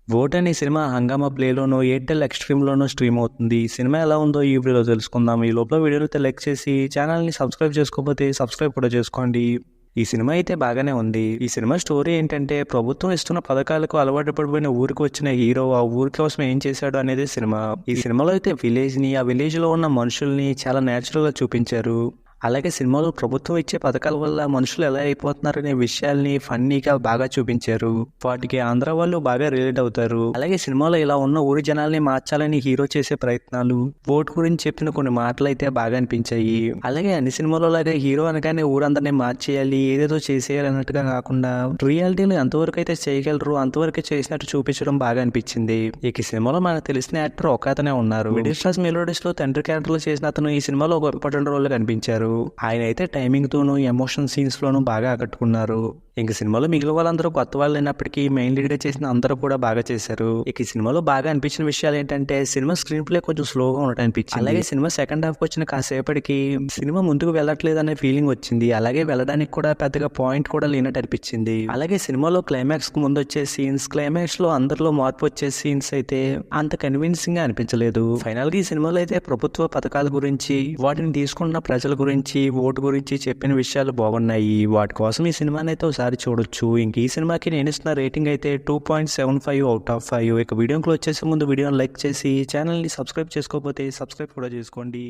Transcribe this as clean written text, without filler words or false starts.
Vote అనే cinema హంగామా ప్లేలోనో, Airtel ఎక్స్ట్రీమ్‌లోనో stream అవుతుంది. ఈ సినిమా ఎలా ఉందో ఈ వీడియోలో తెలుసుకుందాం. ఈ లోపల వీడియోనైతే లైక్ చేసి ఛానల్‌ని సబ్స్క్రైబ్ చేసుకోకపోతే సబ్స్క్రైబ్ కూడా చేసుకోండి. ఈ సినిమా అయితే బాగానే ఉంది. ఈ సినిమా స్టోరీ ఏంటంటే ప్రభుత్వం ఇస్తున్న పథకాలకు అలవాటు పడిపోయిన ఊరికి వచ్చిన హీరో ఆ ఊరి కోసం ఏం చేశాడు అనేది సినిమా. ఈ సినిమాలో అయితే విలేజ్‌ని, ఆ విలేజ్‌లో ఉన్న మనుషుల్ని చాలా నేచురల్‌గా చూపించారు. అలాగే సినిమాలో ప్రభుత్వం ఇచ్చే పథకాల వల్ల మనుషులు ఎలా అయిపోతున్నారనే విషయాల్ని ఫన్నీగా బాగా చూపించారు. వాటికి ఆంధ్ర వాళ్ళు బాగా రిలేట్ అవుతారు. అలాగే సినిమాలో ఇలా ఉన్న ఊరి జనాల్ని మార్చాలని హీరో చేసే ప్రయత్నాలు, ఓటు గురించి చెప్పిన కొన్ని మాటలు అయితే బాగా అనిపించాయి. అలాగే అన్ని సినిమాలో లాగా హీరో అనగానే ఊరందరినీ మార్చేయాలి, ఏదేదో చేసేయాలి అన్నట్టుగా కాకుండా రియాలిటీలో ఎంతవరకు అయితే చేయగలరు అంతవరకు చేసినట్టు చూపించడం బాగా అనిపించింది. ఇక ఈ సినిమాలో మనకు తెలిసిన యాక్టర్ ఒక అతనే ఉన్నారు. మిడిల్ క్లాస్ మెలోడీస్ లో తండ్రి క్యారెక్టర్ చేసిన అతను ఈ సినిమాలో ఒక ఇంపార్టెంట్ రోల్ కనిపించారు. ఆయన అయితే టైమింగ్ తోనూ ఎమోషన్ సీన్స్ లోనూ బాగా ఆకట్టుకున్నారు. ఇంక సినిమాలో మిగిలిన వాళ్ళందరూ కొత్త వాళ్ళు అయినప్పటికీ మెయిన్ లీడ్ గా చేసిన అందరూ కూడా బాగా చేశారు. ఇక ఈ సినిమాలో బాగా అనిపించిన విషయాలు ఏంటంటే సినిమా స్క్రీన్ ప్లే కొంచెం స్లోగా ఉన్నట్టు అనిపించింది. అలాగే సినిమా సెకండ్ హాఫ్ వచ్చిన కాసేపటికి సినిమా ముందుకు వెళ్ళట్లేదు అనే ఫీలింగ్ వచ్చింది. అలాగే వెళ్ళడానికి కూడా పెద్దగా పాయింట్ కూడా లేనట్టు అనిపించింది. అలాగే సినిమాలో క్లైమాక్స్ కు ముందు వచ్చే సీన్స్, క్లైమాక్స్ లో అందరిలో మార్పు వచ్చే సీన్స్ అయితే అంత కన్విన్సింగ్ గా అనిపించలేదు. ఫైనల్ గా ఈ సినిమాలో అయితే ప్రభుత్వ పథకాల గురించి, వాటిని తీసుకున్న ప్రజల గురించి, ఓటు గురించి చెప్పిన విషయాలు బాగున్నాయి. వాటి కోసం ఈ సినిమాని అయితే ఒకసారి చూడొచ్చు. ఇంక ఈ సినిమాకి నేను ఇస్తున్న రేటింగ్ అయితే 2.75 అవుట్ ఆఫ్ 5. ఇక వీడియోకి వచ్చేసే ముందు వీడియోని లైక్ చేసి ఛానల్ని సబ్స్క్రైబ్ చేసుకోకపోతే సబ్స్క్రైబ్ కూడా చేసుకోండి.